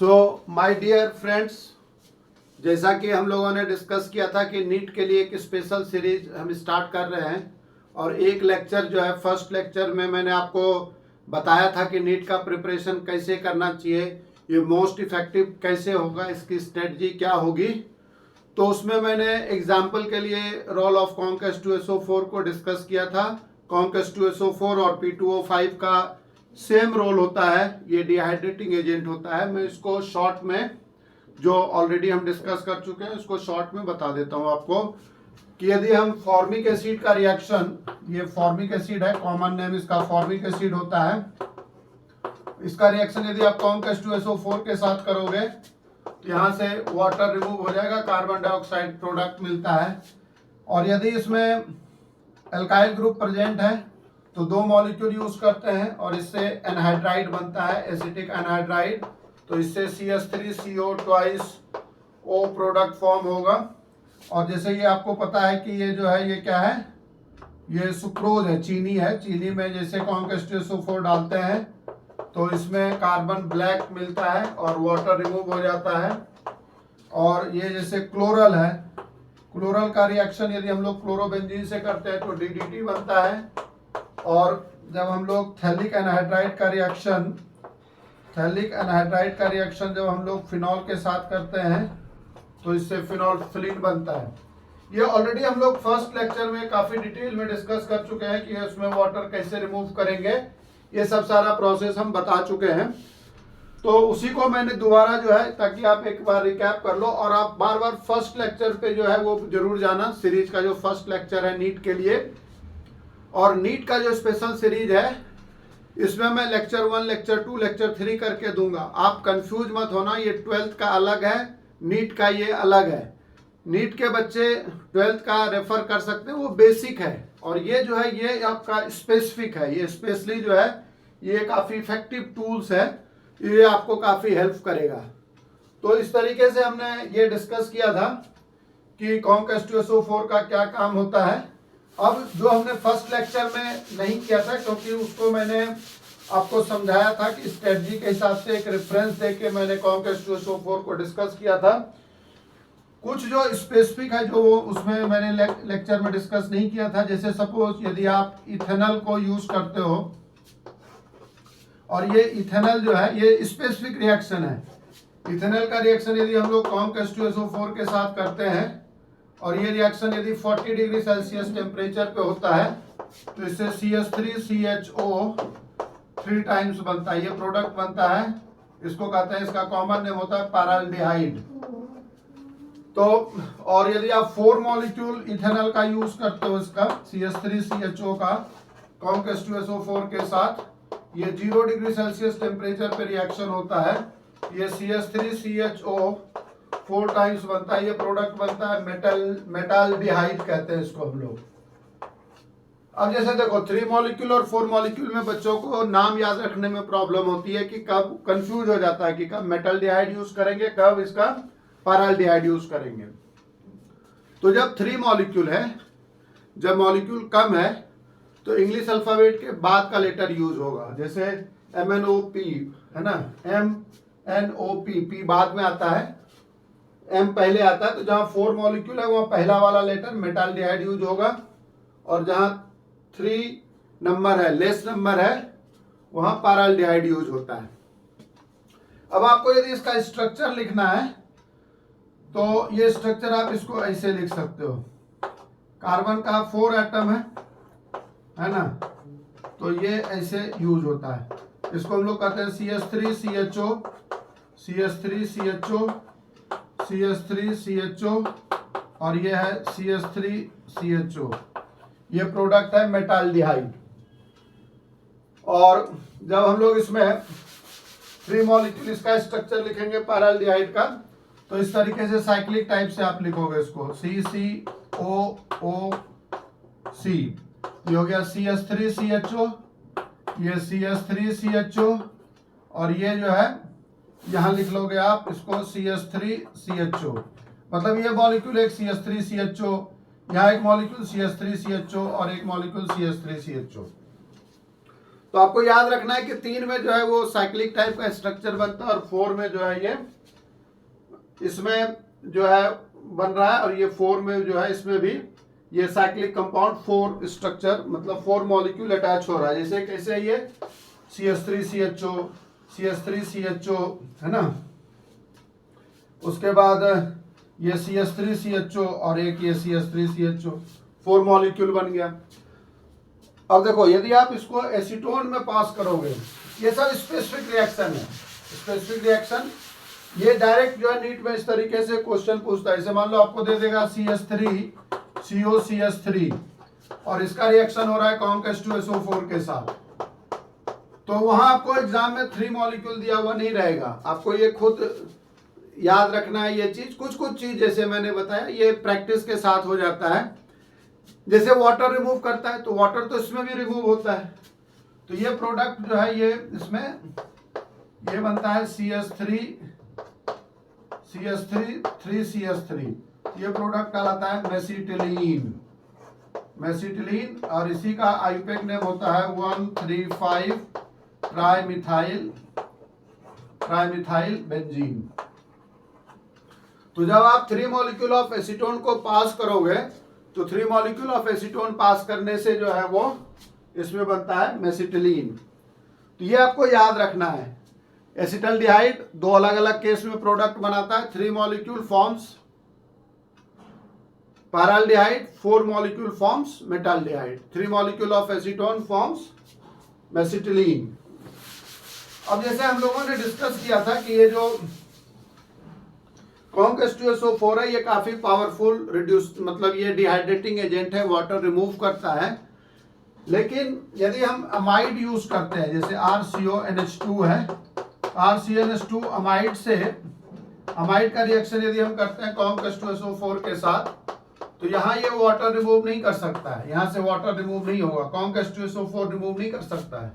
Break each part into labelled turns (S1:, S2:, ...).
S1: So my dear friends, जैसा कि हम लोगों ने डिस्कस किया था कि नीट के लिए एक स्पेशल सीरीज हम स्टार्ट कर रहे हैं और एक लेक्चर जो है फर्स्ट लेक्चर में मैंने आपको बताया था कि नीट का प्रिपरेशन कैसे करना चाहिए, ये मोस्ट इफेक्टिव कैसे होगा, इसकी स्ट्रेटजी क्या होगी। तो उसमें मैंने एग्जाम्पल के लिए रोल ऑफ कॉन्क्वेस्ट 2SO4 को डिस्कस किया था। कॉन्क्वेस्ट 2SO4 और P2O5 का सेम रोल होता है, ये डिहाइड्रेटिंग एजेंट होता है। मैं इसको शॉर्ट में जो ऑलरेडी हम डिस्कस कर चुके हैं उसको शॉर्ट में बता देता हूं आपको कि यदि हम फॉर्मिक एसिड का रिएक्शन, ये फॉर्मिक एसिड है, कॉमन नेम इसका फॉर्मिक एसिड होता है, इसका रिएक्शन यदि आप कॉन्क्वेस्ट 2SO4 के साथ करोगे तो यहाँ से वाटर रिमूव हो जाएगा, कार्बन डाइऑक्साइड प्रोडक्ट मिलता है। और यदि इसमें एल्काइल ग्रुप प्रेजेंट है तो दो मॉलिक्यूल यूज करते हैं और इससे एनहाइड्राइड बनता है, एसिटिक एनहाइड्राइड। तो इससे CH3CO twice O product form होगा। और जैसे ये आपको पता है कि ये जो है ये क्या है, ये सुक्रोज है, चीनी है। चीनी में जैसे कॉन्क्वेस्ट 2SO4 डालते हैं तो इसमें कार्बन ब्लैक मिलता है और वाटर रिमूव हो जाता है। और ये जैसे क्लोरल है, क्लोरल का रिएक्शन यदि हम लोग क्लोरोबेंजीन से करते हैं तो DDT बनता है। और जब हम लोग थैलिक एनहाइड्राइड का रिएक्शन जब हम लोग फिनॉल के साथ करते हैं तो इससे फिनोल्फिलीन बनता है। ये ऑलरेडी हम लोग फर्स्ट लेक्चर में काफी डिटेल में डिस्कस कर चुके हैं कि उसमें वाटर कैसे रिमूव करेंगे, ये सब सारा प्रोसेस हम बता चुके हैं। तो उसी को मैंने दोबारा जो है, ताकि आप एक बार रिकैप कर लो और आप बार बार फर्स्ट लेक्चर पे जो है वो जरूर जाना। सीरीज का जो फर्स्ट लेक्चर है नीट के लिए, और नीट का जो स्पेशल सीरीज है इसमें मैं लेक्चर 1, लेक्चर 2, लेक्चर 3 करके दूंगा। आप कंफ्यूज मत होना, ये 12th का अलग है, नीट का ये अलग है। नीट के बच्चे 12th का रेफर कर सकते हैं, वो बेसिक है, और ये जो है ये आपका स्पेसिफिक है। ये स्पेशली जो है ये काफ़ी इफेक्टिव टूल्स है, ये आपको काफ़ी हेल्प करेगा। तो इस तरीके से हमने ये डिस्कस किया था कि कॉन्क्वेस्ट 2SO4 का क्या काम होता है। अब जो हमने फर्स्ट लेक्चर में नहीं किया था, क्योंकि उसको मैंने आपको समझाया था कि स्ट्रेटजी के हिसाब से एक रेफरेंस देके मैंने कॉन्क्वेस्ट 2SO4 को डिस्कस किया था। कुछ जो स्पेसिफिक है जो उसमें मैंने लेक्चर में डिस्कस नहीं किया था, जैसे सपोज यदि आप इथेनॉल को यूज करते हो और ये इथेनॉल जो है ये स्पेसिफिक रिएक्शन है। इथेनॉल का रिएक्शन यदि हम लोग कॉन्क्वेस्ट 2SO4 के साथ करते हैं और ये रिएक्शन यदि 40 डिग्री सेल्सियस टेम्परेचर पे होता है तो इससे CH3CHO 3 टाइम्स बनता है, ये प्रोडक्ट बनता है। इसको कहते हैं, इसका कॉमन नेम होता है पैराल्डिहाइड। तो और यदि आप 4 मॉलिक्यूल इथेनॉल का यूज करते हो, इसका CH3CHO का कॉन्क्वेस्ट 2SO4 के साथ, ये 0 डिग्री सेल्सियस टेम्परेचर पे रिएक्शन होता है। ये CH3CHO 4 टाइम्स बनता है, ये प्रोडक्ट बनता है मेटाल्डिहाइड कहते हैं इसको हम लोग। अब जैसे देखो 3 मॉलिक्यूल और 4 मॉलिक्यूल में बच्चों को नाम याद रखने में प्रॉब्लम होती है कि कब कंफ्यूज हो जाता है कि कब मेटाल्डिहाइड यूज करेंगे, कब इसका पैराल्डिहाइड यूज करेंगे। तो जब 3 मॉलिक्यूल है, जब मॉलिक्यूल कम है तो इंग्लिश अल्फाबेट के बाद का लेटर यूज होगा। जैसे MNOP है ना, MNOP, P बाद में आता है, M पहले आता है। तो जहां 4 मॉलिक्यूल है वहां पहला वाला लेटर मेटाल्डिहाइड यूज होगा, और जहां 3 नंबर है, लेस नंबर है, वहां पैराल्डिहाइड यूज होता है। अब आपको यदि इसका स्ट्रक्चर लिखना है तो ये स्ट्रक्चर आप इसको ऐसे लिख सकते हो। कार्बन का 4 एटम है ना, तो ये ऐसे यूज होता है। इसको हम लोग कहते हैं CH3CHO, CH3CHO, CH3CHO, और ये है CH3CHO, ये प्रोडक्ट है मेटाल्डिहाइड। और जब हम लोग इसमें 3 मॉलिक्यूल इसका स्ट्रक्चर लिखेंगे पैराल्डिहाइड का, तो इस तरीके से साइक्लिक टाइप से आप लिखोगे इसको, CCOOC, ये हो गया CH3CHO, ये CH3CHO, और ये जो है यहां लिख लोगे आप इसको CH3CHO। मतलब ये मॉलिक्यूल एक CH3CHO, यहाँ एक मॉलिक्यूल CH3CHO और एक मॉलिक्यूल CH3CHO। तो आपको याद रखना है कि 3 में जो है वो साइक्लिक टाइप का स्ट्रक्चर बनता है और 4 में जो है ये इसमें जो है बन रहा है, और ये 4 में जो है इसमें भी ये साइक्लिक कंपाउंड 4 स्ट्रक्चर मतलब 4 मॉलिक्यूल अटैच हो रहा है। जैसे कैसे ये CH3CHO CH3CHO है ना, उसके बाद ये CH3CHO और एक ये CH3CHO 4 मॉलिक्यूल बन गया। अब देखो यदि आप इसको एसीटोन में पास करोगे, ये सब स्पेसिफिक रिएक्शन है। स्पेसिफिक रिएक्शन ये डायरेक्ट जो है नीट में इस तरीके से क्वेश्चन पूछता है। जैसे मान लो आपको दे देगा CH3COCH3 और इसका रिएक्शन हो रहा है कॉन्क H2SO4 के साथ, तो वहां आपको एग्जाम में 3 मॉलिक्यूल दिया हुआ नहीं रहेगा। आपको ये खुद याद रखना है ये चीज। कुछ कुछ चीज जैसे मैंने बताया ये प्रैक्टिस के साथ हो जाता है। जैसे वाटर रिमूव करता है तो वाटर तो इसमें भी रिमूव होता है, तो ये प्रोडक्ट जो है ये इसमें ये बनता है CH3 ये प्रोडक्ट कहलाता है मेसिटिलीन और इसी का आईयूपीएक नेम होता है 135 ट्राइमिथाइल बेंजीन। तो जब आप 3 मॉलिक्यूल ऑफ एसीटोन को पास करोगे तो 3 मॉलिक्यूल ऑफ एसीटोन पास करने से जो है वो इसमें बनता है मेसिटिलीन। तो ये आपको याद रखना है। एसिटल्डिहाइड 2 अलग अलग केस में प्रोडक्ट बनाता है। 3 molecule forms paraldehyde, 4 molecule forms metaldehyde, 3 molecule of acetone forms mesitylene. अब जैसे हम लोगों ने डिस्कस किया था कि ये जो कॉन्क H2SO4 है ये काफी पावरफुल रिड्यूस मतलब ये डिहाइड्रेटिंग एजेंट है, वाटर रिमूव करता है। लेकिन यदि हम अमाइड यूज करते हैं जैसे RCONH2 है, RCNH2 अमाइड से अमाइड का रिएक्शन यदि हम करते हैं कॉन्क H2SO4 के साथ तो यहाँ ये वाटर रिमूव नहीं कर सकता है, यहाँ से वाटर रिमूव नहीं होगा, कॉन्क H2SO4 रिमूव नहीं कर सकता है।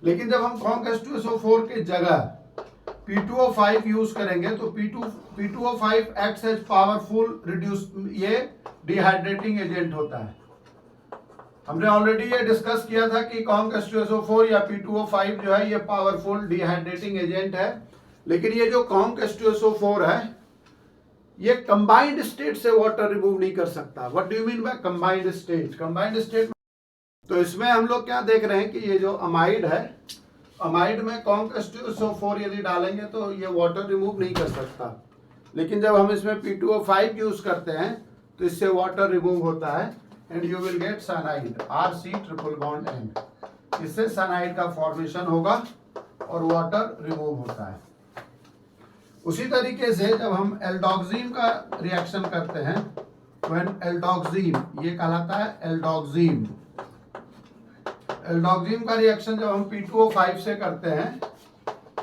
S1: लेकिन जब हम कॉन्क H2SO4 की जगह P2O5 यूज करेंगे तो P2O5 acts as powerful reduce, ये डिहाइड्रेटिंग एजेंट होता है। हमने ऑलरेडी ये डिस्कस किया था कि कॉन्क H2SO4 या P2O5 जो है ये पावरफुल डिहाइड्रेटिंग एजेंट है। लेकिन ये जो कॉन्क H2SO4 है ये कंबाइंड स्टेट से वाटर रिमूव नहीं कर सकता। What do you mean by combined state? Combined state तो इसमें हम लोग क्या देख रहे हैं कि ये जो अमाइड है, अमाइड में कॉन्क H2SO4 यदि डालेंगे तो ये वाटर रिमूव नहीं कर सकता। लेकिन जब हम इसमें P2O5 यूज करते हैं तो इससे वाटर रिमूव होता है and you will gate cyanide RC triple bond N। इससे साइनाइड का फॉर्मेशन होगा और वाटर रिमूव होता है। उसी तरीके से जब हम एल्डोक्सिन का रिएक्शन करते हैं, व्हेन एल्डोक्सिन ये कहलाता है एल्डोक्सिन का रिएक्शन जब हम P2O5 से करते हैं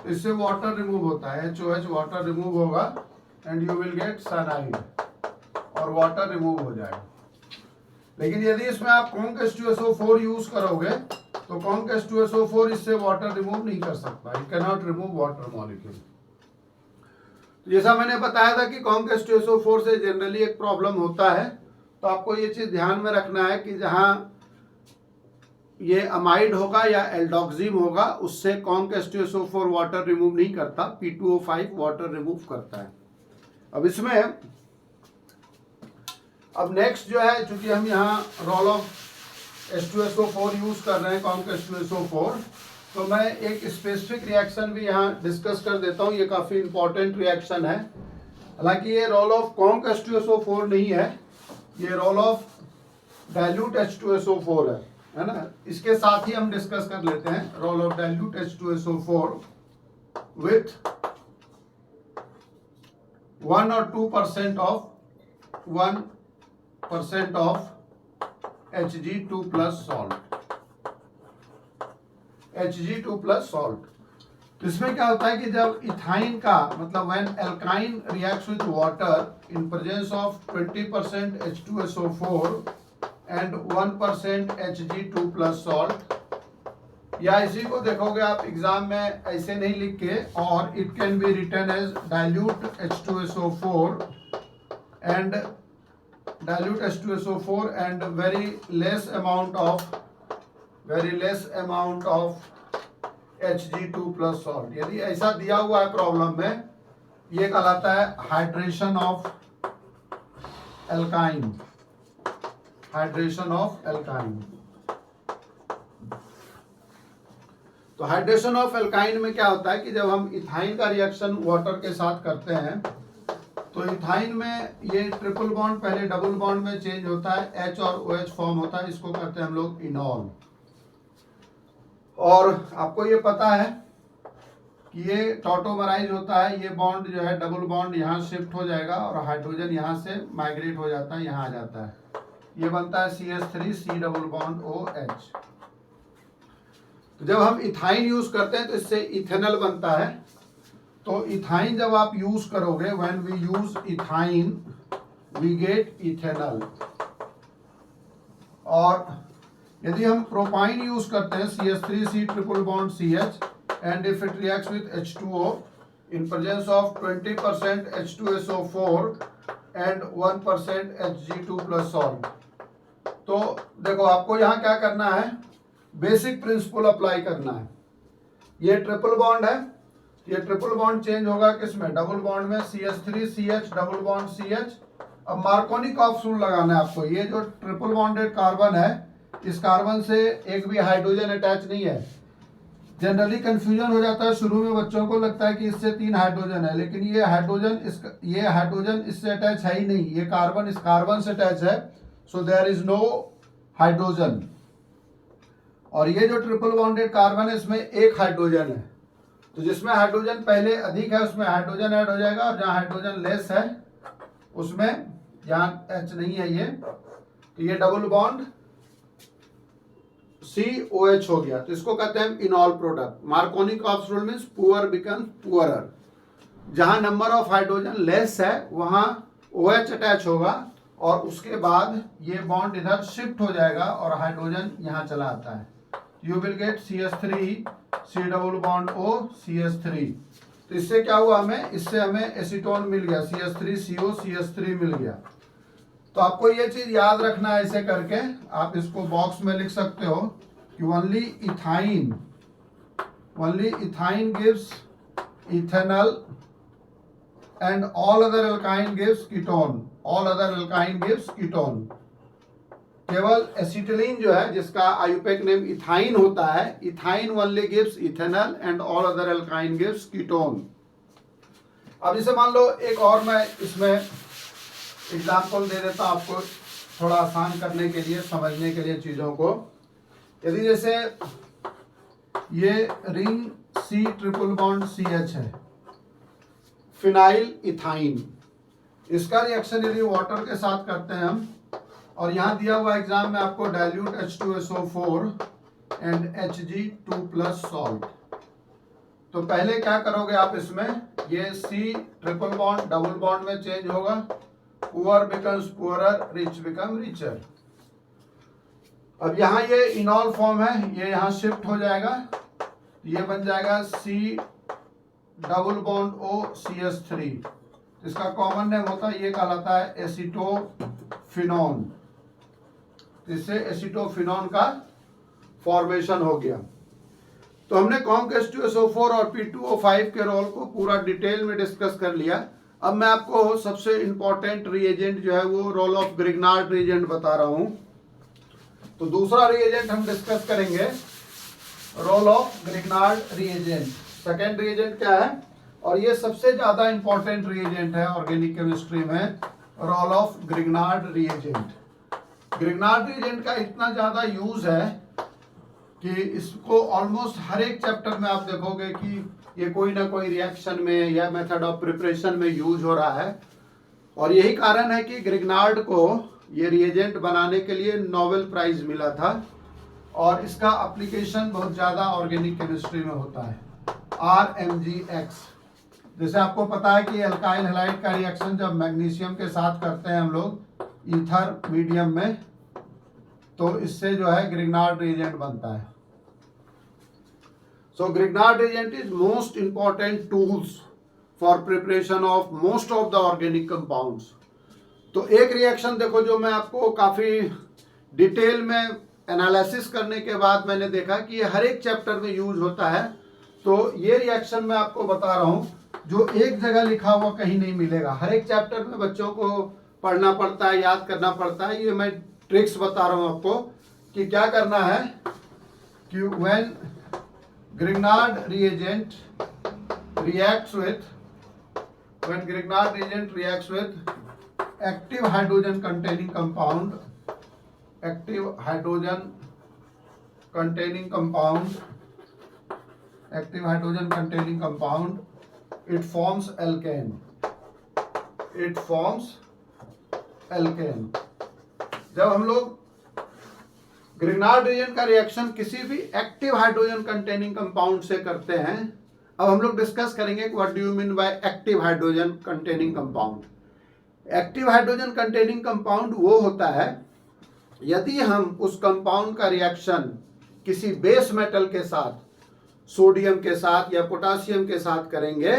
S1: इससे वाटर रिमूव होता है, HOH वाटर रिमूव होगा and you will gate cyanide और वाटर रिमूव हो जाएगा। लेकिन यदि इसमें आप कॉन्क H2SO4 यूज करोगे तो कॉन्क H2SO4 इससे वाटर रिमूव नहीं कर सकता, it can not remove water molecule. जैसा मैंने बताया था कि कॉन्क H2SO4 से जनरली एक प्रॉब्लम होता है, तो आपको ये चीज ध्यान में रखना है कि जहां ये अमाइड होगा या एल्डोक्सिन होगा उससे कॉन्क H2SO4 वाटर रिमूव नहीं करता, P2O5 वाटर रिमूव करता है। अब इसमें अब नेक्स्ट जो है, चूंकि हम यहाँ रोल ऑफ H2SO4 यूज कर रहे हैं कॉन्क H2SO4, तो मैं एक स्पेसिफिक रिएक्शन भी यहाँ डिस्कस कर देता हूँ। ये काफी इंपॉर्टेंट रिएक्शन है। हालांकि ये रोल ऑफ कॉन्क H2SO4 नहीं है, ये रोल ऑफ डाइल्यूट H2SO4 है ना। इसके साथ ही हम डिस्कस कर लेते हैं role of dilute H2SO4 with 1 or 2% of Hg2 plus salt, Hg2 plus salt। तो इसमें क्या होता है कि जब इथाइन का मतलब when alkyne reacts with water in presence of 20% H2SO4 and 1% Hg2 plus salt, या इसी को देखोगे आप एग्जाम में ऐसे नहीं लिख के, और it can be written as dilute H2SO4 and very very less amount of Hg2 plus salt. यदि ऐसा दिया हुआ है प्रॉब्लम में, ये कहलाता है hydration of alkyne, hydration of alkyne. तो हाइड्रेशन ऑफ एल्काइन में क्या होता है कि जब हम इथाइन का रिएक्शन वाटर के साथ करते हैं तो इथाइन में ये ट्रिपल बॉन्ड पहले डबल बॉन्ड में चेंज होता है, H और OH फॉर्म होता है, इसको करते हैं हम लोग इनॉल। और आपको ये पता है कि ये टॉटोमराइज होता है, ये बॉन्ड जो है डबल बॉन्ड यहाँ शिफ्ट हो जाएगा और हाइड्रोजन यहाँ से माइग्रेट हो जाता है, यहाँ आ जाता है, ये बनता है CH3 C double bond OH। तो जब हम इथाइन यूज करते हैं तो इससे इथेनॉल बनता है। तो इथाइन जब आप यूज करोगे, when we use ethyne we get ethanol. और यदि हम प्रोपाइन यूज करते हैं CH3C triple bond CH and if it reacts with H2O in presence of 20% H2SO4 and 1% Hg2 plus salt। तो देखो आपको यहाँ क्या करना है, बेसिक प्रिंसिपल अप्लाई करना है। ये ट्रिपल बॉन्ड है, ये ट्रिपल बॉन्ड चेंज होगा किसमें, डबल बॉन्ड में, CH3CH डबल बॉन्ड CH। अब मार्कोनी कॉप्स रूल लगाना है आपको। ये जो ट्रिपल बॉन्डेड कार्बन है, इस कार्बन से एक भी हाइड्रोजन अटैच नहीं है। जनरली कंफ्यूजन हो जाता है शुरू में, बच्चों को लगता है कि इससे 3 हाइड्रोजन है, लेकिन ये हाइड्रोजन इससे अटैच है ही नहीं, ये कार्बन इस कार्बन से अटैच है, so there is no hydrogen. और ये जो ट्रिपल बॉन्डेड कार्बन है, इसमें एक हाइड्रोजन है, तो जिसमें हाइड्रोजन पहले अधिक है उसमें हाइड्रोजन ऐड हो जाएगा, और जहाँ हाइड्रोजन लेस है उसमें, जहाँ H नहीं है ये, तो ये डबल बॉन्ड COH हो गया। तो इसको कहते हैं enol product. Markovnikov's rule means poor becomes poorer. जहां नंबर ऑफ हाइड्रोजन लेस है वहां OH अटैच होगा और उसके बाद ये बॉन्ड इधर शिफ्ट हो जाएगा और हाइड्रोजन यहां चला आता है। You will gate CH3 C double bond O CH3। तो इससे क्या हुआ, इससे हमें एसीटोन मिल गया, CH3CO CH3 मिल गया। तो आपको ये चीज याद रखना है, ऐसे करके आप इसको बॉक्स में लिख सकते हो कि only ethyne gives ethanol and all other alkyne gives ketone, all other alkyne gives ketone. केवल एसिटिलीन जो है, जिसका आयुपेक नेम इथाइन होता है, ethyne only gives ethanol and all other alkyne gives ketone. अब इसे मान लो एक और मैं इसमें एग्जाम्पल दे देता हूं आपको, थोड़ा आसान करने के लिए, समझने के लिए चीजों को। यदि जैसे ये ring C triple bond CH है, फिनाइल इथाइन, इसका रिएक्शन यदि वाटर के साथ करते हैं हम, और यहाँ दिया हुआ एग्जाम में आपको dilute H2SO4 and Hg2 plus salt. तो पहले क्या करोगे आप, इसमें ये C triple bond double bond में चेंज होगा, poor becomes poorer, rich become richer. अब यहाँ ये इनॉल फॉर्म है, ये यहाँ शिफ्ट हो जाएगा, ये बन जाएगा C double bond O CH3। इसका कॉमन नेम होता है, ये कहलाता है एसिटोफिनोन। इससे एसिटोफिनोन का फॉर्मेशन हो गया। तो हमने कॉम्क H2SO4 और P2O5 के रोल को पूरा डिटेल में डिस्कस कर लिया। अब मैं आपको सबसे इंपॉर्टेंट रिएजेंट जो है वो रोल ऑफ ग्रिग्नार्ड रिएजेंट बता रहा हूं। तो दूसरा रिएजेंट हम डिस्कस करेंगे, role of Grignard reagent. Second reagent क्या है, और ये सबसे ज्यादा इंपॉर्टेंट रिएजेंट है ऑर्गेनिक केमिस्ट्री में, role of Grignard reagent. Grignard reagent का इतना ज्यादा यूज है कि इसको ऑलमोस्ट हर एक चैप्टर में आप देखोगे कि ये कोई ना कोई रिएक्शन में या मेथड ऑफ प्रिपरेशन में यूज हो रहा है। और यही कारण है कि ग्रिग्नार्ड को ये रिएजेंट बनाने के लिए नोबेल प्राइज मिला था, और इसका एप्लीकेशन बहुत ज़्यादा ऑर्गेनिक केमिस्ट्री में होता है, RMGX। जैसे आपको पता है कि अल्काइल हैलाइड का रिएक्शन जब मैग्नीशियम के साथ करते हैं हम लोग ईथर मीडियम में, तो इससे जो है ग्रिग्नार्ड रिएजेंट बनता है। So Grignard reagent is most important tools for preparation of most of the organic compounds। तो एक रिएक्शन देखो जो मैं आपको काफी डिटेल में एनालिसिस करने के बाद मैंने देखा कि ये हर एक चैप्टर में यूज होता है। तो ये रिएक्शन मैं आपको बता रहा हूँ जो एक जगह लिखा हुआ कहीं नहीं मिलेगा। हर एक चैप्टर में बच्चों को पढ़ना पड़ता है, याद करना पड़ता है। ये मैं ट्रिक्स बता रहा हूँ आपको कि क्या करना है कि when Grignard reagent reacts with active hydrogen containing compound, it forms alkane. जब हम लोग ग्रिग्नार्ड रिएजेंट का रिएक्शन किसी भी एक्टिव हाइड्रोजन कंटेनिंग कंपाउंड से करते हैं। अब हम लोग डिस्कस करेंगे what do you mean by active hydrogen containing compound. Active hydrogen containing compound वो होता है यदि हम उस कंपाउंड का रिएक्शन किसी बेस मेटल के साथ, सोडियम के साथ या पोटासियम के साथ करेंगे,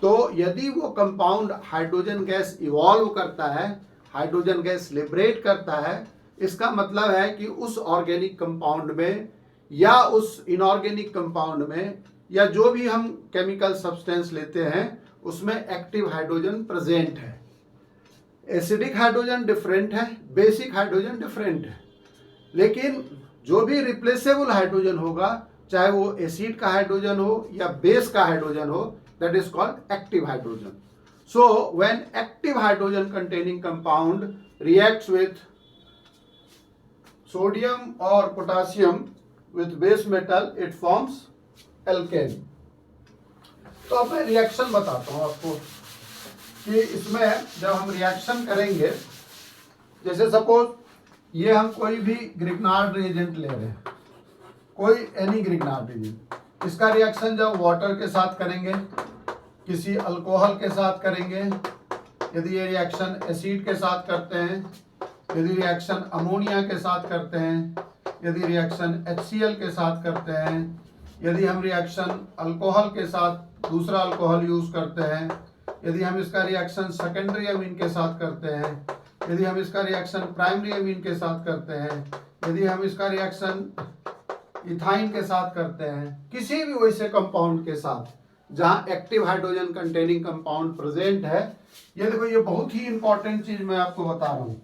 S1: तो यदि वो कंपाउंड हाइड्रोजन गैस इवॉल्व करता है, हाइड्रोजन गैस लिबरेट करता है, इसका मतलब है कि उस ऑर्गेनिक कंपाउंड में या उस इनऑर्गेनिक कंपाउंड में या जो भी हम केमिकल सब्सटेंस लेते हैं उसमें एक्टिव हाइड्रोजन प्रेजेंट है। एसिडिक हाइड्रोजन डिफरेंट है, बेसिक हाइड्रोजन डिफरेंट है, लेकिन जो भी रिप्लेसेबल हाइड्रोजन होगा, चाहे वो एसिड का हाइड्रोजन हो या बेस का हाइड्रोजन हो, that is called active hydrogen. So when active hydrogen containing compound reacts with sodium or potassium with base metal, it forms alkane। तो अब मैं रिएक्शन बताता हूं आपको कि इसमें जब हम रिएक्शन करेंगे, जैसे सपोज ये हम कोई भी ग्रिग्नार्ड रिएजेंट ले रहे हैं, कोई एनी ग्रिग्नार्ड रिएजेंट, इसका रिएक्शन जब वाटर के साथ करेंगे, किसी अल्कोहल के साथ करेंगे, यदि ये रिएक्शन एसिड के साथ करते हैं, यदि रिएक्शन अमोनिया के साथ करते हैं, यदि रिएक्शन HCl के साथ करते हैं, यदि हम रिएक्शन अल्कोहल के साथ दूसरा अल्कोहल यूज करते हैं, यदि हम इसका रिएक्शन सेकेंडरी अमीन के साथ करते हैं, यदि हम इसका रिएक्शन प्राइमरी अमीन के साथ करते हैं, यदि हम इसका रिएक्शन इथाइन के साथ करते हैं, किसी भी वैसे कंपाउंड के साथ जहां active hydrogen containing compound present है। ये देखो, ये बहुत ही इंपॉर्टेंट चीज मैं आपको बता रहा हूं,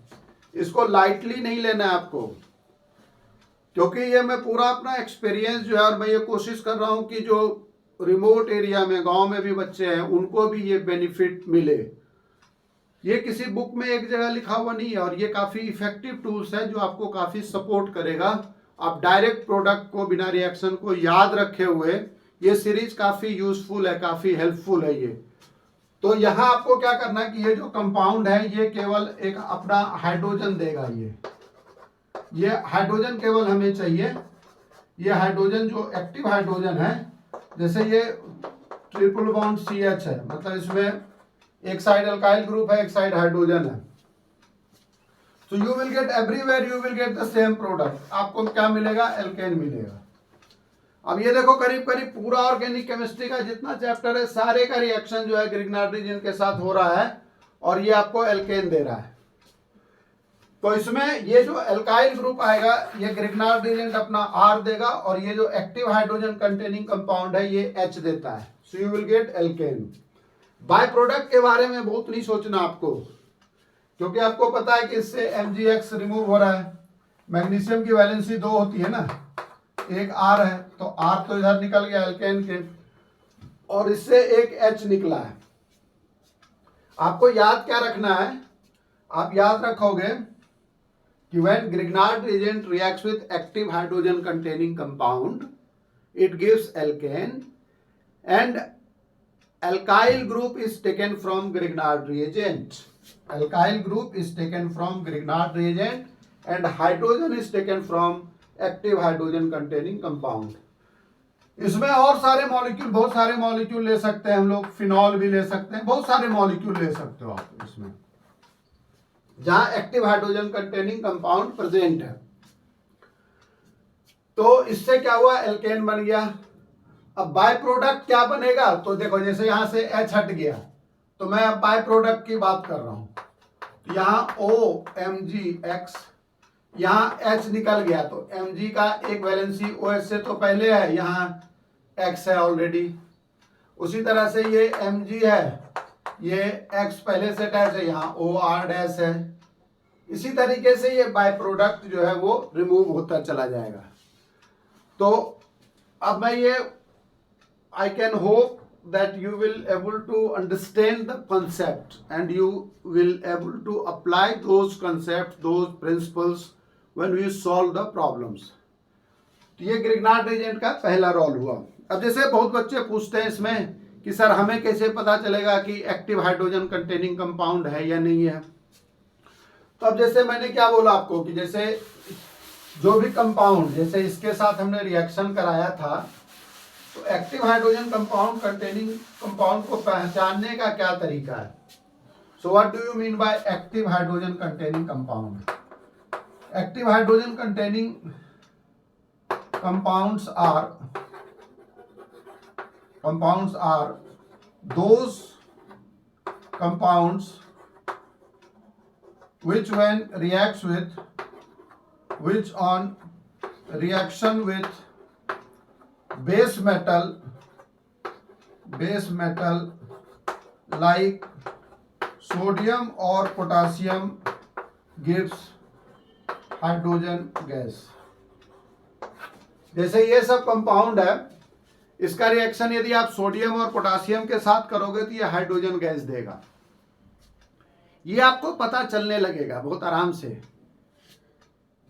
S1: इसको लाइटली नहीं लेना है आपको, क्योंकि ये मैं पूरा अपना एक्सपीरियंस जो है, और मैं ये कोशिश कर रहा हूं कि जो रिमोट एरिया में, गांव में भी बच्चे हैं, उनको भी ये बेनिफिट मिले। ये किसी बुक में एक जगह लिखा हुआ नहीं है, और ये काफ़ी इफेक्टिव टूल्स है जो आपको काफ़ी सपोर्ट करेगा। आप डायरेक्ट प्रोडक्ट को बिना रिएक्शन को याद रखे हुए, ये सीरीज काफ़ी यूजफुल है, काफ़ी हेल्पफुल है ये। तो यहाँ आपको क्या करना है कि ये जो कंपाउंड है ये केवल एक अपना हाइड्रोजन देगा। ये हाइड्रोजन केवल हमें चाहिए। ये हाइड्रोजन जो एक्टिव हाइड्रोजन है, जैसे ये ट्रिपल बॉन्ड CH है, मतलब इसमें एक साइड अल्काइल ग्रुप है, एक साइड हाइड्रोजन है। तो you will gate everywhere, you will get the same product. आपको क्या मिलेगा? एल्केन मिलेगा। अब ये देखो, करीब करीब पूरा ऑर्गेनिक केमिस्ट्री का जितना चैप्टर है, सारे का रिएक्शन जो है ग्रिग्नार्ड रिएजेंट के साथ हो रहा है, और ये आपको एल्केन दे रहा है। तो इसमें ये जो एल्काइल ग्रुप आएगा, ये ग्रिग्नार्ड रिएजेंट अपना R देगा, और ये जो एक्टिव हाइड्रोजन कंटेनिंग कंपाउंड है ये H देता है। So you will get alkane. Byproduct के बारे में बहुत नहीं सोचना आपको, क्योंकि आपको पता है कि इससे MgX रिमूव हो रहा है। मैग्नीशियम की वैलेंसी 2 होती है ना, एक R है, तो R तो इधर निकल गया एल्केन के, और इससे एक H निकला है। आपको याद क्या रखना है? आप याद रखोगे कि when Grignard reagent reacts with active hydrogen containing compound, it gives alkane, and alkyl group is taken from Grignard reagent. Alkyl group is taken from Grignard reagent, and hydrogen is taken from active hydrogen containing compound. इसमें और सारे molecule, बहुत सारे molecule ले सकते हैं हम लोग, फिनॉल भी ले सकते हैं, बहुत सारे मॉलिक्यूल ले सकते हो आप इसमें, जहां active hydrogen containing compound present है। तो इससे क्या हुआ? एल्केन बन गया। अब बाय प्रोडक्ट क्या बनेगा? तो देखो, जैसे यहां से H हट गया, तो मैं अब बाय प्रोडक्ट की बात कर रहा हूं। यहां OMgX यहाँ H निकल गया तो Mg का एक वैलेंसी OH से तो पहले है, यहाँ X है ऑलरेडी। उसी तरह से ये Mg है, ये X पहले से अटैच है, यहाँ OR डैश है। इसी तरीके से ये बाय प्रोडक्ट जो है वो रिमूव होता चला जाएगा। तो अब मैं ये I can hope that you will able to understand the concept and you will able to apply those concepts, those principles when we solve the problems. तो ये ग्रिग्नार्ड रिएजेंट का पहला रोल हुआ। अब जैसे बहुत बच्चे पूछते हैं इसमें कि सर हमें कैसे पता चलेगा कि एक्टिव हाइड्रोजन कंटेनिंग कंपाउंड है या नहीं है। तो अब जैसे मैंने क्या बोला आपको कि जैसे जो भी कंपाउंड, जैसे इसके साथ हमने रिएक्शन कराया था, तो active hydrogen compound containing compound को पहचानने का क्या तरीका है। So what do you mean by active hydrogen containing compound. Active hydrogen containing compounds are those compounds which when reacts with, which on reaction with base metal like sodium or potassium gives hydrogen gas। जैसे ये सब compound है, इसका reaction यदि आप sodium और potassium के साथ करोगे तो ये हाइड्रोजन गैस देगा। ये आपको पता चलने लगेगा बहुत आराम से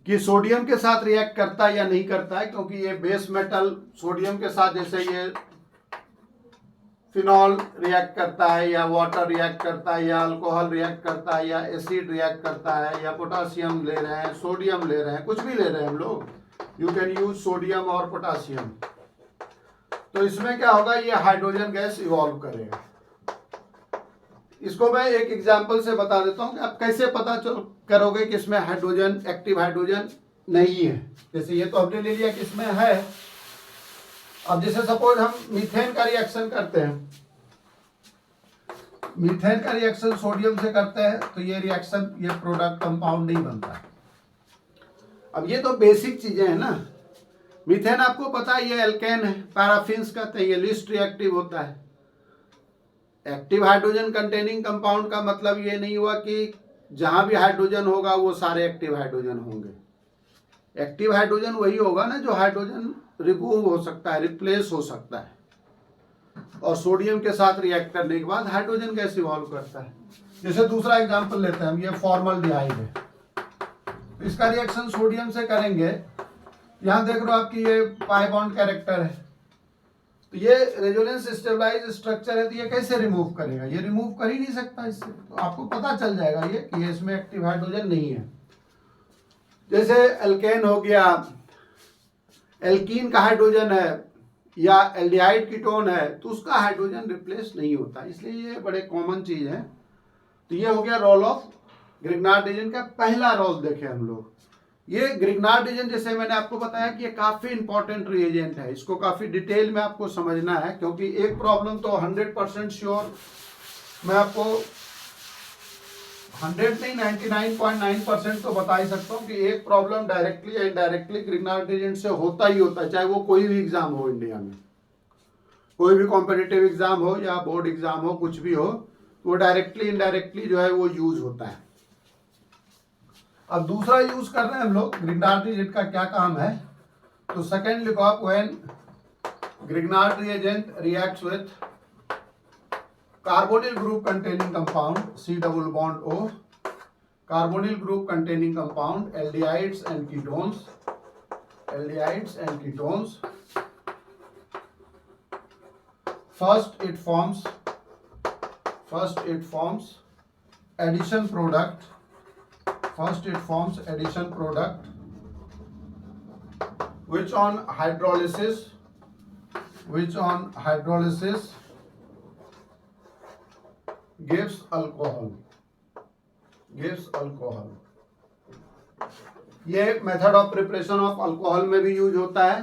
S1: कि सोडियम के साथ रिएक्ट करता है या नहीं करता है, क्योंकि ये बेस मेटल सोडियम के साथ, जैसे ये फिनॉल रिएक्ट करता है या वाटर रिएक्ट करता है या अल्कोहल रिएक्ट करता है या एसिड रिएक्ट करता है या पोटासियम ले रहे हैं, सोडियम ले रहे हैं, कुछ भी ले रहे हैं हम लोग, यू कैन यूज सोडियम और पोटासियम। तो इसमें क्या होगा, ये हाइड्रोजन गैस इवॉल्व करेगा। इसको मैं एक एग्जांपल से बता देता हूं कि आप कैसे पता करोगे कि इसमें हाइड्रोजन, एक्टिव हाइड्रोजन नहीं है। जैसे ये तो हमने ले लिया कि इसमें है। अब जैसे सपोज हम मीथेन का रिएक्शन करते हैं, मीथेन का रिएक्शन सोडियम से करते हैं, तो ये रिएक्शन, ये प्रोडक्ट कंपाउंड नहीं बनता है। अब ये तो बेसिक चीजें हैं ना। मीथेन आपको पता है ये एल्केन है, पैराफिन्स कहते हैं, ये लीस्ट रिएक्टिव होता है। एक्टिव हाइड्रोजन कंटेनिंग कंपाउंड का मतलब ये नहीं हुआ कि जहां भी हाइड्रोजन होगा वो सारे एक्टिव हाइड्रोजन होंगे। एक्टिव हाइड्रोजन वही होगा ना जो हाइड्रोजन रिमूव हो सकता है, रिप्लेस हो सकता है, और सोडियम के साथ रिएक्ट करने के बाद हाइड्रोजन गैस इवॉल्व करता है। जैसे दूसरा एग्जांपल लेते हैं हम, ये फॉर्मल्डिहाइड है, इसका रिएक्शन सोडियम से करेंगे। यहां देख लो आपकी ये पाई बॉन्ड कैरेक्टर है, तो ये रेजोनेंस स्टेबलाइज स्ट्रक्चर है, तो ये कैसे रिमूव करेगा, ये रिमूव कर ही नहीं सकता इससे। तो आपको पता चल जाएगा ये कि ये इसमें एक्टिव हाइड्रोजन नहीं है। जैसे एल्केन हो गया, एल्कीन का हाइड्रोजन है या एल्डिहाइड कीटोन है, तो उसका हाइड्रोजन रिप्लेस नहीं होता, इसलिए ये बड़े कॉमन चीज है। तो ये हो गया रोल ऑफ ग्रिग्नार्ड रिएजेंट का पहला रोल देखे हम लोग। ये ग्रिग्नार्ड रिएजेंट जैसे मैंने आपको बताया कि ये काफी इंपॉर्टेंट रिएजेंट है, इसको काफी डिटेल में आपको समझना है, क्योंकि एक प्रॉब्लम तो 100% श्योर मैं आपको 100 नहीं 99.9% तो बता ही सकता हूँ कि एक प्रॉब्लम डायरेक्टली या इनडायरेक्टली ग्रिग्नार्ड रिएजेंट से होता ही होता है, चाहे वो कोई भी एग्जाम हो इंडिया में, कोई भी कॉम्पिटिटिव एग्जाम हो या बोर्ड एग्जाम हो, कुछ भी हो, वो डायरेक्टली इनडायरेक्टली जो है वो यूज होता है। अब दूसरा यूज कर रहे हैं हम लोग, ग्रिग्नार्ड रिएजेंट का क्या काम है। तो सेकंड लिखो आप, when Grignard reagent reacts with carbonyl group containing compound C double bond O, carbonyl group containing compound aldehydes and ketones, first it forms addition product, which on hydrolysis gives alcohol। ये method of preparation of alcohol में भी use होता है,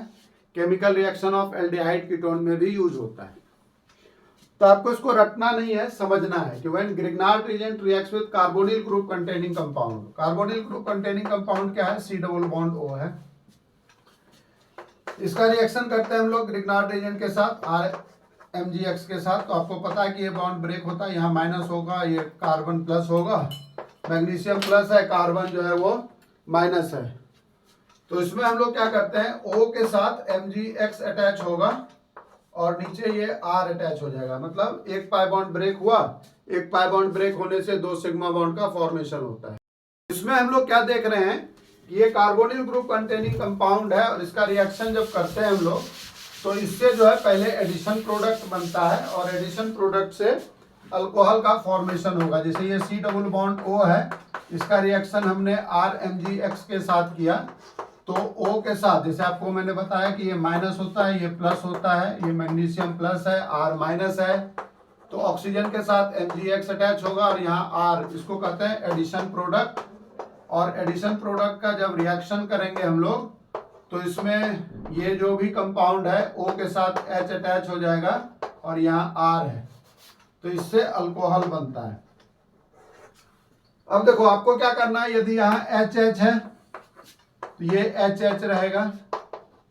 S1: chemical reaction of aldehyde ketone में भी use होता है। तो आपको इसको रटना नहीं है, समझना है कि when Grignard reagent reacts with carbonyl group containing compound, carbonyl group containing compound क्या है, C डबल बॉन्ड O है। इसका रिएक्शन करते हैं हम लोग ग्रिग्नार्ड रिएजेंट के साथ RMgX के साथ। तो आपको पता है कि ये बॉन्ड ब्रेक होता है, यहाँ माइनस होगा, ये कार्बन प्लस होगा, मैग्नीशियम प्लस है, कार्बन जो है वो माइनस है। तो इसमें हम लोग क्या करते हैं, O के साथ MgX अटैच होगा और नीचे ये R अटैच हो जाएगा, मतलब एक पाई बॉन्ड ब्रेक हुआ, एक पाई बॉन्ड ब्रेक होने से 2 सिग्मा बॉन्ड का फॉर्मेशन होता है। इसमें हम लोग क्या देख रहे हैं कि ये कार्बोनिल ग्रुप कंटेनिंग कंपाउंड है और इसका रिएक्शन जब करते हैं हम लोग तो इससे जो है पहले एडिशन प्रोडक्ट बनता है और एडिशन प्रोडक्ट से अल्कोहल का फॉर्मेशन होगा। जैसे ये C डबल बॉन्ड O है, इसका रिएक्शन हमने RMgX के साथ किया तो O के साथ, जैसे आपको मैंने बताया कि ये माइनस होता है, ये प्लस होता है, ये मैग्नीशियम प्लस है, R माइनस है, तो ऑक्सीजन के साथ MgX अटैच होगा और यहाँ R, इसको कहते हैं एडिशन प्रोडक्ट। और एडिशन प्रोडक्ट का जब रिएक्शन करेंगे हम लोग तो इसमें ये जो भी कंपाउंड है O के साथ H अटैच हो जाएगा और यहाँ R है, तो इससे अल्कोहल बनता है। अब देखो आपको क्या करना है, यदि यहाँ HH है तो ये HH रहेगा,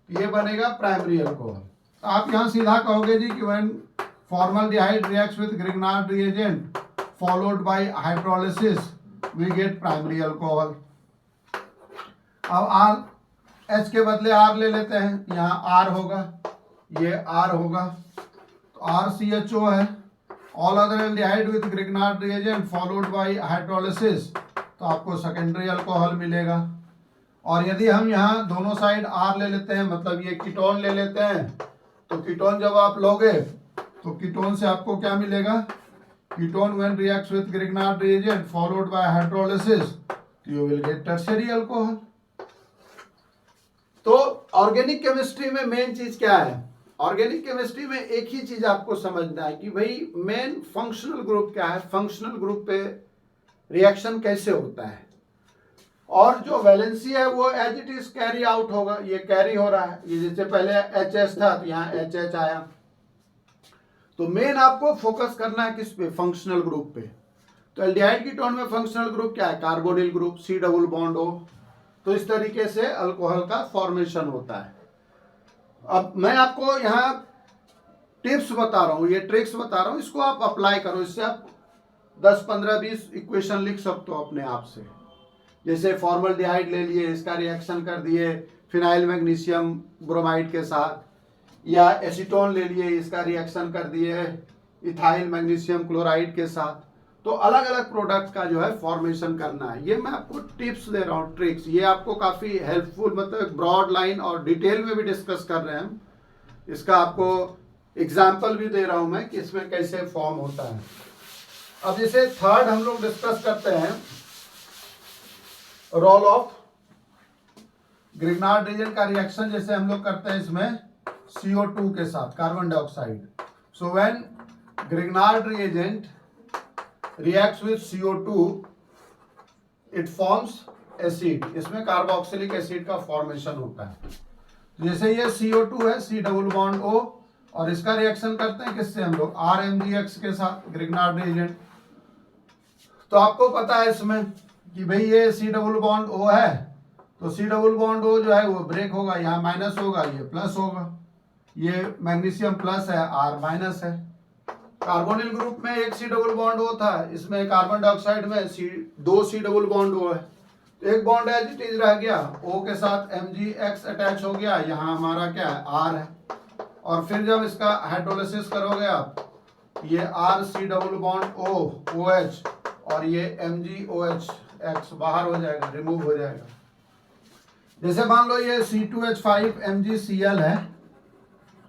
S1: ये बनेगा प्राइमरी अल्कोहल। आप यहाँ सीधा कहोगे जी कि when formaldehyde reacts with Grignard reagent followed by hydrolysis we get primary alcohol. अब R H के बदले R ले लेते हैं, यहाँ R होगा, ये R होगा, तो RCHO है। All other aldehyde with Grignard reagent followed by hydrolysis, तो आपको सेकेंडरी अल्कोहल मिलेगा। और यदि हम यहाँ दोनों साइड R ले लेते हैं, मतलब ये कीटोन ले लेते हैं, तो कीटोन जब आप लोगे तो कीटोन से आपको क्या मिलेगा, ketone when reacts with Grignard reagent followed by hydrolysis you will gate tertiary alcohol. तो ऑर्गेनिक केमिस्ट्री में मेन चीज क्या है, ऑर्गेनिक केमिस्ट्री में एक ही चीज आपको समझना है कि भाई मेन फंक्शनल ग्रुप क्या है, फंक्शनल ग्रुप पे रिएक्शन कैसे होता है, और जो वैलेंसी है वो as it is carry out होगा। ये कैरी हो रहा है, ये जैसे पहले HS था तो यहाँ HH आया। तो मेन आपको फोकस करना है किस पे, फंक्शनल ग्रुप पे। तो एल्डिहाइड कीटोन में फंक्शनल ग्रुप क्या है, carbonyl group, C double bond O। तो इस तरीके से अल्कोहल का फॉर्मेशन होता है। अब मैं आपको यहाँ टिप्स बता रहा हूँ, ये ट्रिक्स बता रहा हूँ, इसको आप अप्लाई करो, इससे आप 10, 15, 20 इक्वेशन लिख सकते हो अपने आप से। जैसे फॉर्मल्डिहाइड ले लिए, इसका रिएक्शन कर दिए फिनाइल मैग्नीशियम ब्रोमाइड के साथ, या एसीटोन ले लिए, इसका रिएक्शन कर दिए इथाइल मैग्नीशियम क्लोराइड के साथ। तो अलग अलग प्रोडक्ट का जो है फॉर्मेशन करना है। ये मैं आपको टिप्स दे रहा हूँ, ट्रिक्स, ये आपको काफ़ी हेल्पफुल, मतलब ब्रॉड लाइन और डिटेल में भी डिस्कस कर रहे हैं हम। इसका आपको एग्जाम्पल भी दे रहा हूँ मैं कि इसमें कैसे फॉर्म होता है। अब जैसे थर्ड हम लोग डिस्कस करते हैं रोल ऑफ ग्रिग्नार्ड रिएजेंट का रिएक्शन, जैसे हम लोग करते हैं इसमें CO2 के साथ carbon dioxide. So when Grignard reagent reacts with CO2 it forms acid, इसमें कार्बोक्सिलिक एसिड का फॉर्मेशन होता है। जैसे ये CO2 है, C डबल बॉन्ड O, और इसका रिएक्शन करते हैं किससे हम लोग, RMgX के साथ, ग्रिग्नार्ड रिएजेंट। तो आपको पता है इसमें कि भाई ये C डबल बॉन्ड O है, तो C डबल बॉन्ड O जो है वो ब्रेक होगा, यहाँ माइनस होगा, ये प्लस होगा, ये मैग्नीशियम प्लस है, R माइनस है। कार्बोनिल ग्रुप में एक C डबल बॉन्ड O था, इसमें कार्बन डाइऑक्साइड में दो C डबल बॉन्ड O है, तो एक बॉन्ड एज इट इज रह गया, O के साथ MgX अटैच हो गया, यहाँ हमारा क्या है, R है। और फिर जब इसका हाइड्रोलिसिस करोगे आप, ये RC double bond O OH और ये MgOH बाहर हो जाएगा, रिमूव हो जाएगा। जैसे मान लो ये C2H5 MgCl है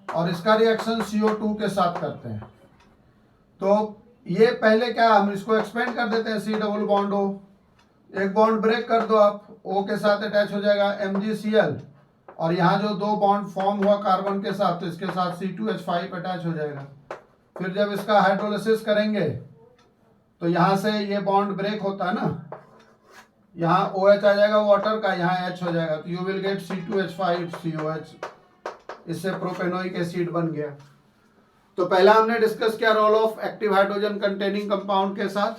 S1: और इसका रिएक्शन CO2 के साथ करते हैं, तो ये पहले क्या, हम इसको एक्सपेंड कर देते हैं, C डबल बॉन्ड O, एक बॉन्ड ब्रेक कर दो आप, O के साथ अटैच हो जाएगा MgCl, और यहाँ जो दो बॉन्ड फॉर्म हुआ कार्बन के साथ, तो इसके साथ C2H5 अटैच हो जाएगा। फिर जब इसका हाइड्रोलिसिस करेंगे तो यहाँ से ये बॉन्ड ब्रेक होता है ना, यहाँ OH आ जाएगा वाटर का, यहाँ H हो जाएगा, तो यू विल गेट C2H5COH, इससे प्रोपेनोइक एसिड बन गया। तो पहला हमने डिस्कस किया role of active hydrogen containing compound के साथ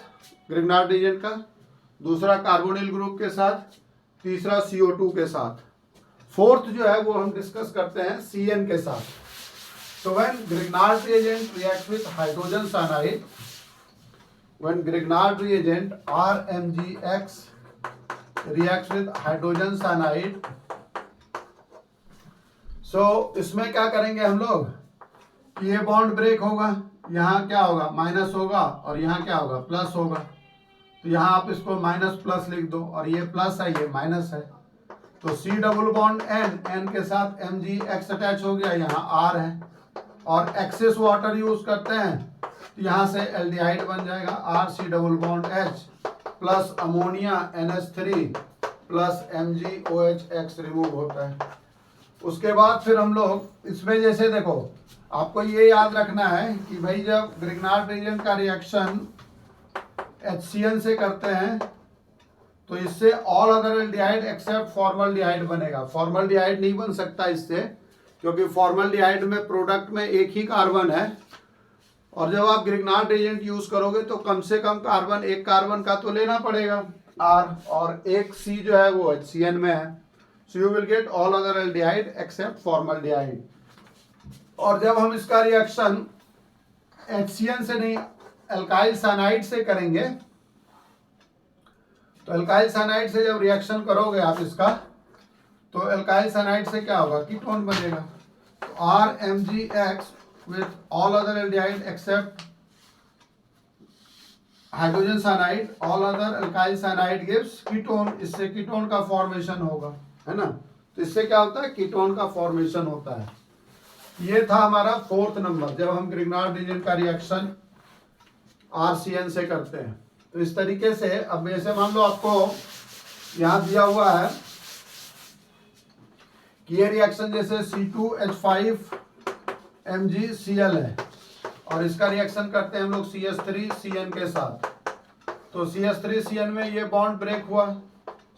S1: ग्रिग्नार्ड रीजेंट का, दूसरा कार्बोनिल ग्रुप के साथ, तीसरा CO2 के साथ, फोर्थ जो है वो हम डिस्कस करते हैं CN के साथ। तो when Grignard reagent react with hydrogen cyanide, when Grignard reagent RMgX react with hydrogen cyanide, so इसमें क्या करेंगे हम लोग कि ये बॉन्ड ब्रेक होगा, यहाँ क्या होगा माइनस होगा और यहाँ क्या होगा प्लस होगा। तो यहाँ आप इसको माइनस प्लस लिख दो और ये प्लस है ये माइनस है। तो C डबल बॉन्ड N के साथ MgX अटैच हो गया, यहाँ R है और एक्सेस वाटर यूज करते हैं तो यहाँ से एल्डिहाइड बन जाएगा RC double bond H plus ammonia NH3 plus MgOHX remove होता है। उसके बाद फिर हम लोग इसमें जैसे देखो आपको ये याद रखना है कि भाई जब ग्रिग्नार्ड रीजेंट का रिएक्शन HCN से करते हैं तो इससे all other aldehyde except formaldehyde बनेगा। फॉर्मल्डिहाइड नहीं बन सकता इससे, क्योंकि फॉर्मल्डिहाइड में प्रोडक्ट में एक ही कार्बन है और जब आप ग्रिग्नार्ड रीजेंट यूज करोगे तो कम से कम कार्बन, एक कार्बन का तो लेना पड़ेगा R, और एक C जो है वो HCN में है। So you will get all other aldehyde except formaldehyde. और जब हम इसका रिएक्शन HCN से नहीं एल्काइल साइनाइड से करेंगे तो एल्काइल साइनाइड से जब रिएक्शन करोगे आप इसका तो एल्काइल साइनाइड से क्या होगा कीटोन बनेगा। तो RMgX with all other aldehyde except hydrogen cyanide, all other alkyl cyanide gives ketone. इससे कीटोन का फॉर्मेशन होगा, है ना। तो इससे क्या होता है कीटोन का फॉर्मेशन होता है। ये था हमारा फोर्थ नंबर जब हम ग्रिग्नार्ड रीजेंट का रिएक्शन RCN से करते हैं। तो इस तरीके से अब जैसे मान लो आपको यहां दिया हुआ है कि ये रिएक्शन जैसे C2H5MgCl है और इसका रिएक्शन करते हैं हम लोग CH3CN के साथ। तो CH3CN में ये बॉन्ड ब्रेक हुआ,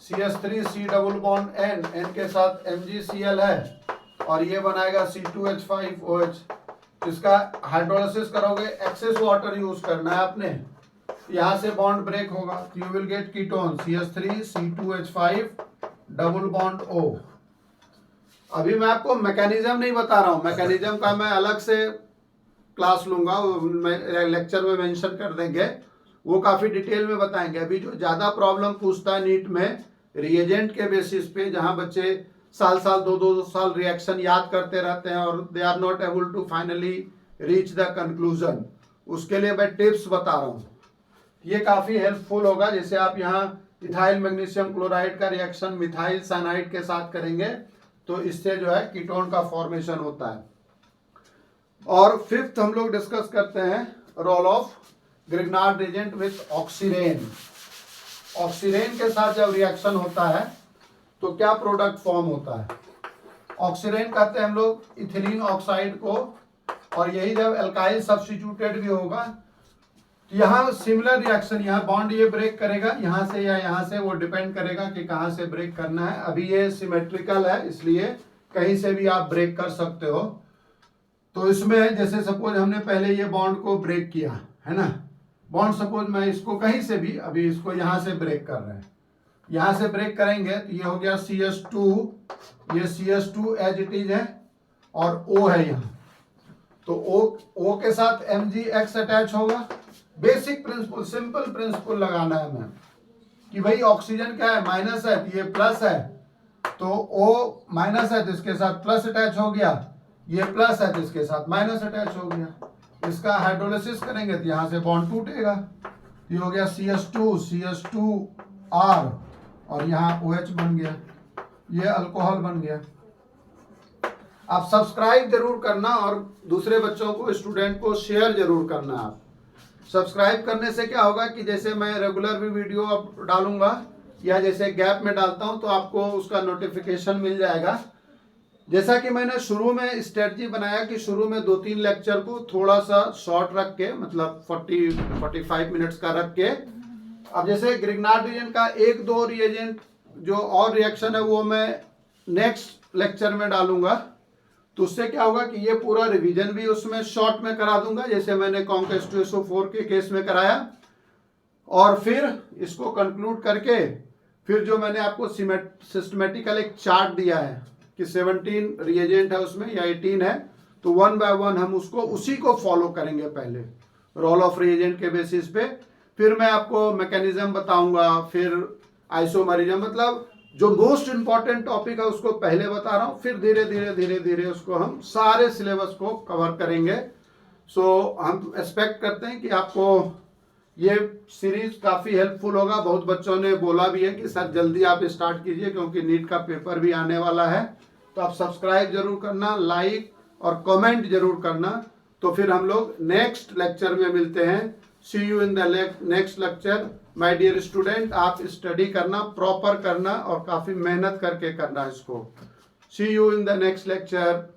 S1: CH3C डबल बॉन्ड N के साथ MgCl है और ये बनाएगा C2H5OH। इसका हाइड्रोलिसिस करोगे, एक्सेस वाटर यूज करना है आपने, यहाँ से बॉन्ड ब्रेक होगा तो you will gate ketone CH3C2H5 double bond O। अभी मैं आपको मैकेनिज्म नहीं बता रहा हूँ, मैकेनिज्म का मैं अलग से क्लास लूंगा, लेक्चर में मेंशन कर देंगे, वो काफी डिटेल में बताएंगे। अभी जो ज्यादा प्रॉब्लम पूछता है नीट में रिएजेंट के बेसिस पे, जहां बच्चे साल दो साल रिएक्शन याद करते रहते हैं और they are not able to finally reach the conclusion, उसके लिए मैं टिप्स बता रहा हूँ। ये काफी हेल्पफुल होगा। जैसे आप यहाँ इथाइल मैग्नीशियम क्लोराइड का रिएक्शन मिथाइल साइनाइड के साथ करेंगे तो इससे जो है कीटोन का फॉर्मेशन होता है। और फिफ्थ हम लोग डिस्कस करते हैं role of Grignard reagent with oxirane. Oxirane के साथ जब रिएक्शन होता है तो क्या प्रोडक्ट फॉर्म होता है। ऑक्सीरेन कहते हैं हम लोग इथिलीन ऑक्साइड को, और यही जब एल्काइल सब्स्टिट्यूटेड भी होगा तो यहाँ सिमिलर रिएक्शन, यहाँ बॉन्ड ये ब्रेक करेगा यहाँ से या यहाँ से, वो डिपेंड करेगा कि कहाँ से ब्रेक करना है। अभी ये सिमेट्रिकल है इसलिए कहीं से भी आप ब्रेक कर सकते हो। तो इसमें जैसे सपोज हमने पहले ये बॉन्ड को ब्रेक किया है ना, बॉन्ड सपोज मैं इसको कहीं से भी, अभी इसको यहाँ से ब्रेक कर रहे हैं, यहाँ से ब्रेक करेंगे तो ये हो गया CH2, ये CH2 एज इट इज है और O है यहाँ, तो O के साथ MgX अटैच होगा। बेसिक प्रिंसिपल, सिंपल प्रिंसिपल लगाना है हमें कि भाई ऑक्सीजन क्या है माइनस है तो ये प्लस है, तो O माइनस है तो इसके साथ प्लस अटैच हो गया, ये प्लस है तो इसके साथ माइनस अटैच हो गया। इसका हाइड्रोलिसिस करेंगे तो यहाँ से बॉन्ड टूटेगा, ये हो गया CH2R और यहाँ OH बन गया, ये अल्कोहल बन गया। आप सब्सक्राइब जरूर करना और दूसरे बच्चों को, स्टूडेंट को शेयर जरूर करना। आप सब्सक्राइब करने से क्या होगा कि जैसे मैं रेगुलर भी वीडियो अब डालूंगा या जैसे गैप में डालता हूं तो आपको उसका नोटिफिकेशन मिल जाएगा। जैसा कि मैंने शुरू में स्ट्रेटजी बनाया कि शुरू में 2-3 लेक्चर को थोड़ा सा शॉर्ट रख के, मतलब 40-45 मिनट्स का रख के, अब जैसे ग्रिग्नार्ड रिएजेंट का 1-2 रिएजेंट जो और रिएक्शन है वो मैं नेक्स्ट लेक्चर में डालूंगा, तो उससे क्या होगा कि ये पूरा रिवीजन भी उसमें शॉर्ट में करा दूंगा, जैसे मैंने कॉन्क H2SO4 के केस में कराया, और फिर इसको कंक्लूड करके फिर जो मैंने आपको सिस्टमेटिकल एक चार्ट दिया है कि 17 रिएजेंट है उसमें या 18 है, तो 1 बाय 1 हम उसको उसी को फॉलो करेंगे पहले रोल ऑफ रिएजेंट के बेसिस पे। फिर मैं आपको मैकेनिज्म बताऊंगा, फिर आइसोमरिज्म, मतलब जो मोस्ट इंपॉर्टेंट टॉपिक है उसको पहले बता रहा हूं, फिर धीरे धीरे धीरे धीरे उसको हम सारे सिलेबस को कवर करेंगे। सो हम एक्सपेक्ट करते हैं कि आपको ये सीरीज काफी हेल्पफुल होगा। बहुत बच्चों ने बोला भी है कि सर जल्दी आप स्टार्ट कीजिए क्योंकि नीट का पेपर भी आने वाला है। तो आप सब्सक्राइब जरूर करना, लाइक और कमेंट जरूर करना। तो फिर हम लोग नेक्स्ट लेक्चर में मिलते हैं। See you in the next lecture my dear student. आप स्टडी करना, प्रॉपर करना और काफी मेहनत करके करना इसको। See you in the next lecture.